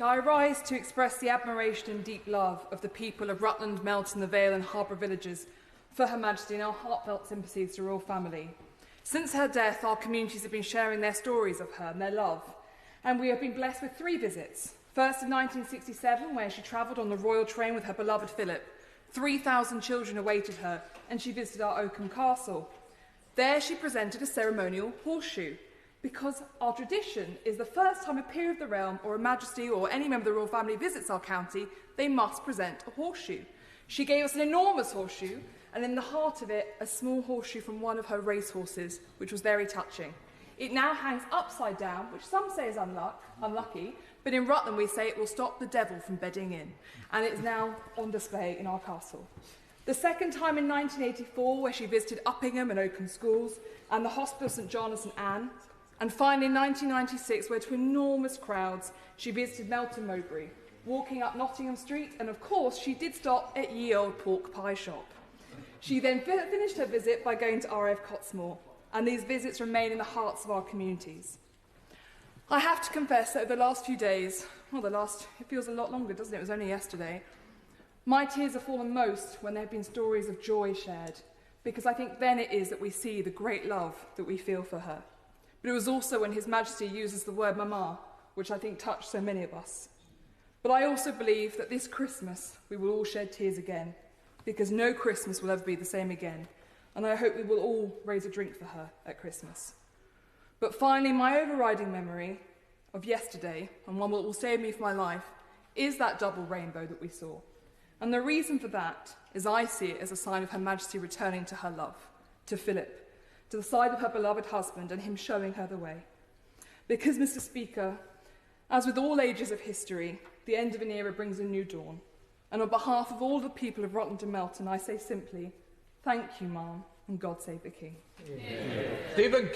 I rise to express the admiration and deep love of the people of Rutland, Melton, the Vale and Harbour villages for Her Majesty, and our heartfelt sympathies to the royal family. Since her death, our communities have been sharing their stories of her and their love, and we have been blessed with 3 visits. First in 1967, where she travelled on the royal train with her beloved Philip. 3,000 children awaited her, and she visited our Oakham Castle. There she presented a ceremonial horseshoe, because our tradition is the first time a peer of the realm or a majesty or any member of the royal family visits our county, they must present a horseshoe. She gave us an enormous horseshoe, and in the heart of it, a small horseshoe from one of her racehorses, which was very touching. It now hangs upside down, which some say is unlucky, but in Rutland we say it will stop the devil from bedding in, and it is now on display in our castle. The second time in 1984, where she visited Uppingham and Oakham schools, and the Hospital of St John and St Anne, and finally in 1996, where to enormous crowds, she visited Melton Mowbray, walking up Nottingham Street, and of course she did stop at Ye Old Pork Pie Shop. She then finished her visit by going to RAF Cottesmore, and these visits remain in the hearts of our communities. I have to confess that over the last few days, it feels a lot longer, doesn't it? It was only yesterday. My tears have fallen most when there have been stories of joy shared, because I think then it is that we see the great love that we feel for her. But it was also when His Majesty uses the word mama, which I think touched so many of us. But I also believe that this Christmas we will all shed tears again, because no Christmas will ever be the same again, and I hope we will all raise a drink for her at Christmas. But finally, my overriding memory of yesterday, and one that will stay with me for my life, is that double rainbow that we saw. And the reason for that is I see it as a sign of Her Majesty returning to her love, to Philip, to the side of her beloved husband, and him showing her the way. Because, Mr. Speaker, as with all ages of history, the end of an era brings a new dawn. And on behalf of all the people of Rutland and Melton, I say simply, thank you, Ma'am, and God save the King. Stephen